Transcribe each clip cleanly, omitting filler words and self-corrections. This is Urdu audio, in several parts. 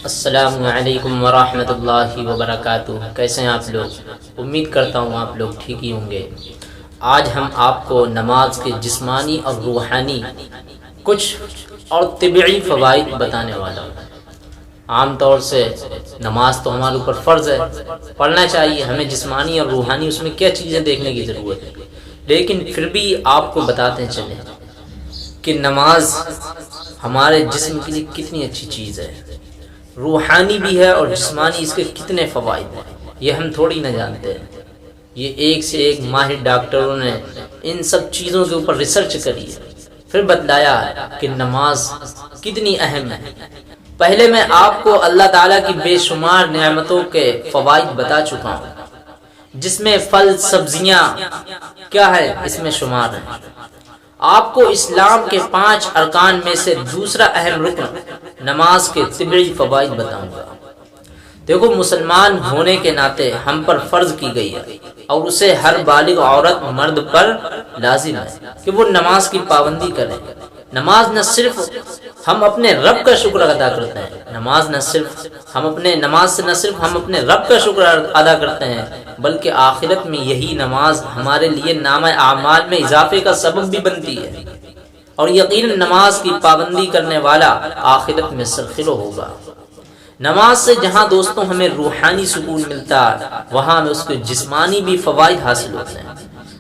السلام علیکم ورحمۃ اللہ وبرکاتہ۔ کیسے ہیں آپ لوگ؟ امید کرتا ہوں آپ لوگ ٹھیک ہی ہوں گے۔ آج ہم آپ کو نماز کے جسمانی اور روحانی کچھ اور طبعی فوائد بتانے والا ہوں۔ عام طور سے نماز تو ہمارے اوپر فرض ہے، پڑھنا چاہیے ہمیں، جسمانی اور روحانی اس میں کیا چیزیں دیکھنے کی ضرورت ہے، لیکن پھر بھی آپ کو بتاتے چلیں کہ نماز ہمارے جسم کے لیے کتنی اچھی چیز ہے، روحانی بھی ہے اور جسمانی، اس کے کتنے فوائد ہیں یہ ہم تھوڑی نہ جانتے ہیں۔ یہ ایک سے ایک ماہر ڈاکٹروں نے ان سب چیزوں کے اوپر ریسرچ کری ہے، پھر بتلایا کہ نماز کتنی اہم ہے۔ پہلے میں آپ کو اللہ تعالیٰ کی بے شمار نعمتوں کے فوائد بتا چکا ہوں، جس میں پھل سبزیاں کیا ہے اس میں شمار ہیں۔ آپ کو اسلام کے 5 ارکان میں سے دوسرا اہم رکن نماز کے طبعی فوائد بتاؤں گا۔ دیکھو، مسلمان ہونے کے ناطے ہم پر فرض کی گئی ہے اور اسے ہر بالغ عورت مرد پر لازم ہے کہ وہ نماز کی پابندی کرے۔ نماز نہ صرف ہم اپنے رب کا شکر ادا کرتے ہیں، نماز سے نہ صرف ہم اپنے رب کا شکر ادا کرتے ہیں، بلکہ آخرت میں یہی نماز ہمارے لیے نامہ اعمال میں اضافے کا سبب بھی بنتی ہے، اور یقیناً نماز کی پابندی کرنے والا آخرت میں سرخرو ہوگا۔ نماز سے جہاں دوستوں ہمیں روحانی سکون ملتا ہے، وہاں میں اس کے جسمانی بھی فوائد حاصل ہوتے ہیں۔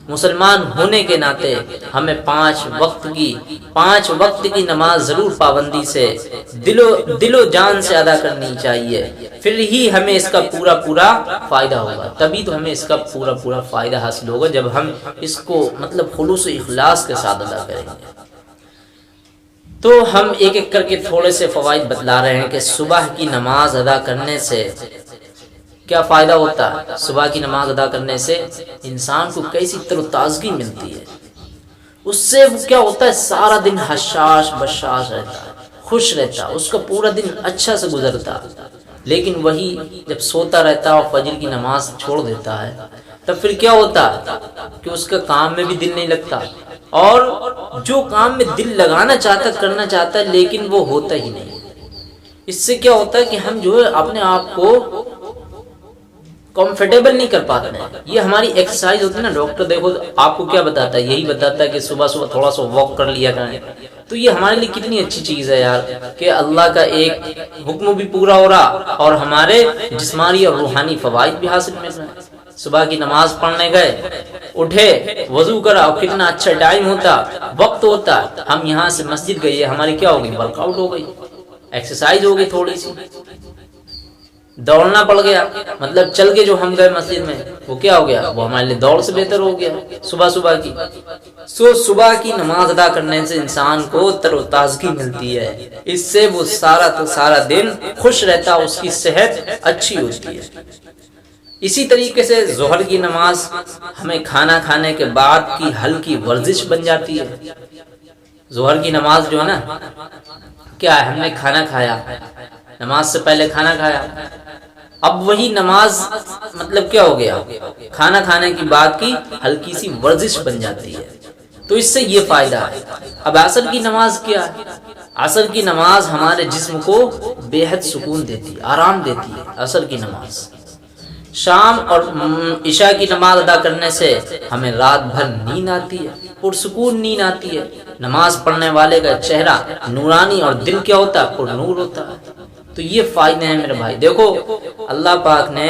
مسلمان ہونے کے ناطے ہمیں 5 وقت کی نماز ضرور پابندی سے دل و جان سے ادا کرنی چاہیے، پھر ہی ہمیں اس کا پورا فائدہ ہوگا۔ تبھی تو ہمیں اس کا پورا فائدہ حاصل ہوگا جب ہم اس کو خلوص و اخلاص کے ساتھ ادا کریں گے۔ تو ہم ایک ایک کر کے تھوڑے سے فوائد بتلا رہے ہیں کہ صبح کی نماز ادا کرنے سے کیا فائدہ ہوتا ہے۔ صبح کی نماز ادا کرنے سے انسان کو کیسی تر و تازگی ملتی ہے، اس سے کیا ہوتا ہے، سارا دن حشاش بشاش رہتا ہے، خوش رہتا ہے، اس کا پورا دن اچھا سے گزرتا ہے۔ لیکن وہی جب سوتا رہتا ہے اور فجر کی نماز چھوڑ دیتا ہے، تب پھر کیا ہوتا ہے کہ اس کا کام میں بھی دل نہیں لگتا، اور جو کام میں دل لگانا چاہتا کرنا چاہتا ہے لیکن وہ ہوتا ہی نہیں۔ اس سے کیا ہوتا ہے کہ ہم اپنے آپ کو کمفرٹیبل نہیں کر پاتے ہیں۔ یہ ہماری ایکسرسائز ہوتی ہے نا، ڈاکٹر دیکھو آپ کو کیا بتاتا ہے، یہی بتاتا ہے کہ صبح تھوڑا سا واک کر لیا کریں۔ تو یہ ہمارے لیے کتنی اچھی چیز ہے یار، کہ اللہ کا ایک حکم بھی پورا ہو رہا اور ہمارے جسمانی اور روحانی فوائد بھی حاصل مل رہے ہیں۔ صبح کی نماز پڑھنے گئے، اٹھے، وضو کرا، اور کتنا اچھا ٹائم ہوتا، وقت ہوتا، ہم یہاں سے مسجد گئے، ہماری کیا ہو گئی، ورک آؤٹ ہو گئی، ایکسرسائز ہو گئی، تھوڑی سی دوڑنا پڑ گیا، مطلب چل کے جو ہم گئے مسجد میں، وہ کیا ہو گیا، وہ ہمارے لیے دوڑ سے بہتر ہو گیا صبح کی۔ صبح کی نماز ادا کرنے سے انسان کو تر و تازگی ملتی ہے، اس سے وہ سارا دن خوش رہتا، اس کی صحت اچھی ہوتی ہے۔ اسی طریقے سے ظہر کی نماز ہمیں کھانا کھانے کے بعد کی ہلکی ورزش بن جاتی ہے۔ ظہر کی نماز جو ہے نا، کیا ہے، ہم نے کھانا کھایا، نماز سے پہلے کھانا کھایا، اب وہی نماز مطلب کیا ہو گیا، کھانا کھانے کی بعد کی ہلکی سی ورزش بن جاتی ہے۔ تو اس سے یہ فائدہ ہے۔ اب عصر کی نماز کیا ہے، عصر کی نماز ہمارے جسم کو بے حد سکون دیتی ہے، آرام دیتی ہے۔ عصر کی نماز، شام اور عشاء کی نماز ادا کرنے سے ہمیں رات بھر نیند آتی ہے، پرسکون نیند آتی ہے۔ نماز پڑھنے والے کا چہرہ نورانی اور دل کیا ہوتا ہے، پر نور ہوتا ہے۔ تو یہ فائدے ہیں میرے بھائی۔ دیکھو، اللہ پاک نے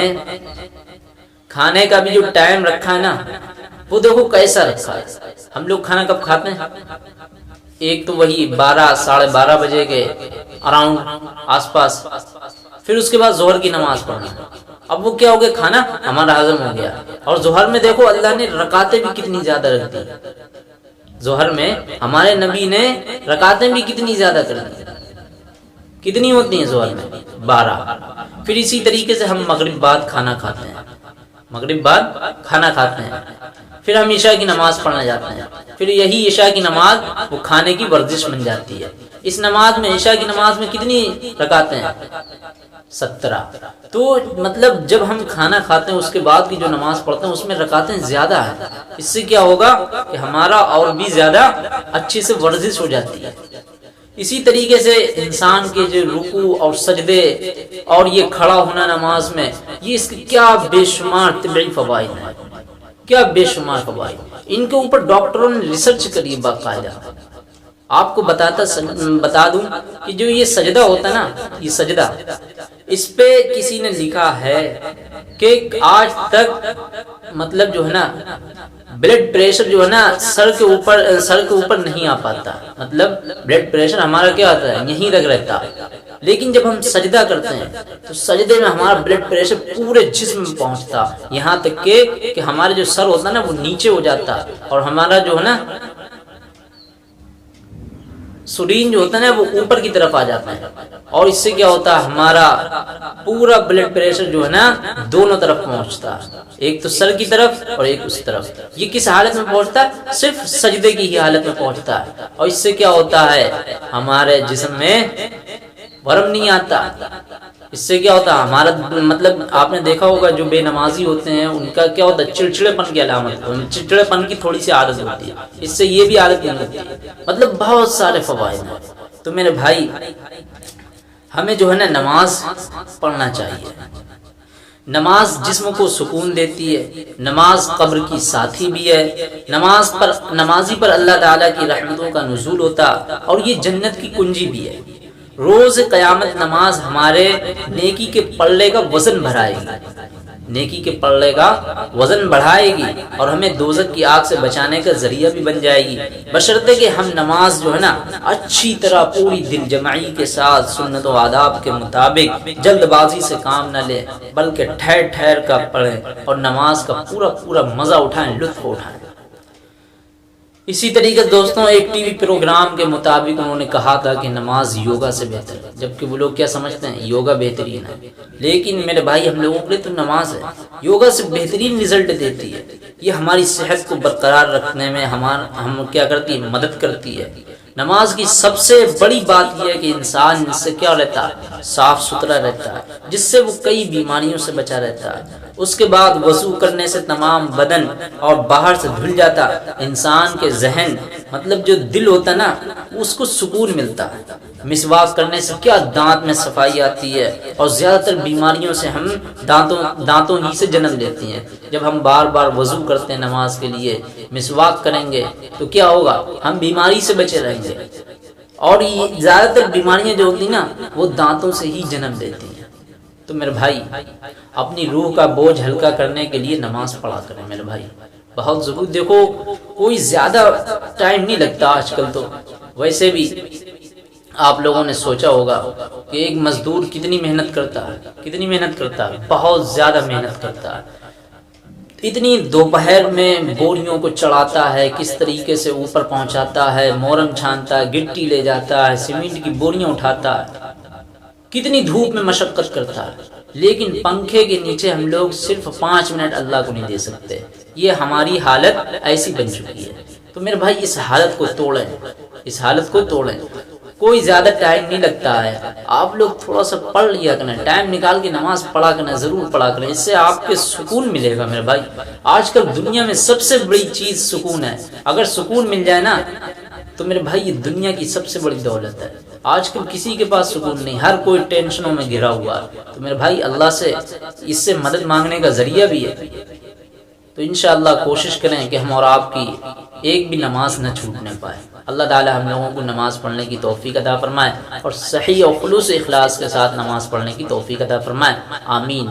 کھانے کا بھی جو ٹائم رکھا ہے نا، وہ دیکھو کیسا رکھا ہے۔ ہم لوگ کھانا کب کھاتے ہیں، ایک تو وہی 12 ساڑھے 12 بجے کے اراؤنڈ آس پاس، پھر اس کے بعد ظہر کی نماز پڑھنا۔ اب وہ کیا ہو گیا، کھانا ہمارا ہضم ہو گیا۔ اور ظہر میں دیکھو اللہ نے رکعتیں بھی کتنی زیادہ رکھ دی، ظہر میں ہمارے نبی نے رکعتیں بھی کتنی زیادہ کر دی۔ کتنی ہوتی ہیں ظہر میں، 12۔ پھر اسی طریقے سے ہم مغرب بعد کھانا کھاتے ہیں، پھر ہم عشاء کی نماز پڑھنے جاتے ہیں، پھر یہی عشاء کی نماز وہ کھانے کی ورزش بن جاتی ہے۔ اس نماز میں، عشاء کی نماز میں کتنی رکعتیں ہیں، 17۔ تو مطلب جب ہم کھانا کھاتے ہیں اس کے بعد کی جو نماز پڑھتے ہیں اس میں رکعتیں زیادہ ہیں۔ اس سے کیا ہوگا کہ ہمارا اور بھی زیادہ اچھی سے ورزش ہو جاتی ہے۔ اسی طریقے سے انسان کے جو رکوع اور سجدے اور یہ کھڑا ہونا نماز میں، یہ اس کے کیا بے شمار طبعی فوائد ہیں، کیا بے شمار فوائد، ان کے اوپر ڈاکٹروں نے ریسرچ کری باقاعدہ۔ آپ کو بتا دوں کہ جو یہ سجدہ ہوتا نا، یہ سجدہ، اس پہ کسی نے لکھا ہے کہ آج تک مطلب جو ہے نا بلڈ پریشر جو ہے نا سر کے اوپر نہیں آ پاتا، مطلب بلڈ پریشر ہمارا کیا ہوتا ہے یہیں تک رہتا، لیکن جب ہم سجدہ کرتے ہیں تو سجدے میں ہمارا بلڈ پریشر پورے جسم میں پہنچتا، یہاں تک کہ ہمارا جو سر ہوتا ہے نا وہ نیچے ہو جاتا، اور ہمارا جو ہے نا سرین جو ہوتا ہے نا وہ اوپر کی طرف آ جاتا ہے، اور اس سے کیا ہوتا ہے ہمارا پورا بلڈ پریشر جو ہے نا دونوں طرف پہنچتا ہے، ایک تو سر کی طرف اور ایک اس طرف۔ یہ کس حالت میں پہنچتا ہے؟ صرف سجدے کی ہی حالت میں پہنچتا ہے، اور اس سے کیا ہوتا ہے ہمارے جسم میں ورم نہیں آتا۔ اس سے کیا ہوتا ہے ہمارا مطلب آپ نے دیکھا ہوگا جو بے نمازی ہوتے ہیں ان کا کیا ہوتا ہے چڑچڑے پن کی علامت، چڑچڑے پن کی تھوڑی سی عادت ہوتی ہے، اس سے یہ بھی عادت نہیں ہوتی ہے، مطلب بہت سارے فوائد ہیں۔ تو میرے بھائی ہمیں جو ہے نا نماز پڑھنا چاہیے۔ نماز جسم کو سکون دیتی ہے، نماز قبر کی ساتھی بھی ہے، نمازی پر اللہ تعالیٰ کی رحمتوں کا نزول ہوتا، اور یہ جنت کی کنجی بھی ہے۔ روز قیامت نماز ہمارے نیکی کے پلڑے کا وزن بڑھائے گی، نیکی کے پلڑے کا وزن بڑھائے گی، اور ہمیں دوزخ کی آگ سے بچانے کا ذریعہ بھی بن جائے گی، بشرطے کہ ہم نماز جو ہے نا اچھی طرح پوری دل جمعی کے ساتھ سنت و آداب کے مطابق جلد بازی سے کام نہ لیں، بلکہ ٹھہر ٹھہر کر پڑھیں اور نماز کا پورا مزہ اٹھائیں، لطف اٹھائیں۔ اسی طریقے سے دوستوں ایک ٹی وی پروگرام کے مطابق انہوں نے کہا تھا کہ نماز یوگا سے بہتر ہے، جبکہ وہ لوگ کیا سمجھتے ہیں یوگا بہترین ہے، لیکن میرے بھائی ہم لوگوں کے لیے تو نماز ہے، یوگا سے بہترین رزلٹ دیتی ہے، یہ ہماری صحت کو برقرار رکھنے میں ہم کیا کرتی ہے مدد کرتی ہے۔ نماز کی سب سے بڑی بات یہ ہے کہ انسان اس سے کیا رہتا ہے صاف ستھرا رہتا ہے، جس سے وہ کئی بیماریوں سے بچا رہتا ہے۔ اس کے بعد وضو کرنے سے تمام بدن اور باہر سے دھل جاتا، انسان کے ذہن مطلب جو دل ہوتا نا اس کو سکون ملتا ہے۔ مسواک کرنے سے کیا دانت میں صفائی آتی ہے، اور زیادہ تر بیماریوں سے ہم دانتوں ہی سے جنم لیتی ہیں۔ جب ہم بار بار وضو کرتے ہیں نماز کے لیے، مسواک کریں گے تو کیا ہوگا ہم بیماری سے بچے رہیں گے، اور یہ زیادہ تر بیماریاں جو ہوتی ہیں نا وہ دانتوں سے ہی جنم لیتی ہیں۔ تو میرے بھائی اپنی روح کا بوجھ ہلکا کرنے کے لیے نماز پڑھا کریں میرے بھائی، بہت ضرور۔ دیکھو کوئی زیادہ ٹائم نہیں لگتا آج کل تو، ویسے بھی آپ لوگوں نے سوچا ہوگا کہ ایک مزدور کتنی محنت کرتا ہے، بہت زیادہ محنت کرتا ہے، اتنی دوپہر میں بوریوں کو چڑھاتا ہے، کس طریقے سے اوپر پہنچاتا ہے، مورم چھانتا ہے، گٹی لے جاتا ہے، سیمنٹ کی بوریاں اٹھاتا ہے، کتنی دھوپ میں مشقت کرتا ہے، لیکن پنکھے کے نیچے ہم لوگ صرف 5 منٹ اللہ کو نہیں دے سکتے۔ یہ ہماری حالت ایسی بن چکی ہے۔ تو میرے بھائی اس حالت کو توڑیں، کوئی زیادہ ٹائم نہیں لگتا ہے، آپ لوگ تھوڑا سا پڑھ لیا کریں، ٹائم نکال کے نماز پڑھا کریں، ضرور پڑھا کریں، اس سے آپ کے سکون ملے گا میرے بھائی۔ آج کل دنیا میں سب سے بڑی چیز سکون ہے، اگر سکون مل جائے نا تو میرے بھائی یہ دنیا کی سب سے بڑی دولت ہے۔ آج کل کسی کے پاس سکون نہیں، ہر کوئی ٹینشنوں میں گھرا ہوا ہے۔ تو میرے بھائی اللہ سے اس سے مدد مانگنے کا ذریعہ بھی ہے، تو انشاءاللہ کوشش کریں کہ ہم اور آپ کی ایک بھی نماز نہ چھوٹنے پائے۔ اللہ تعالی ہم لوگوں کو نماز پڑھنے کی توفیق عطا فرمائے، اور صحیح اور خلوص اخلاص کے ساتھ نماز پڑھنے کی توفیق عطا فرمائے، آمین۔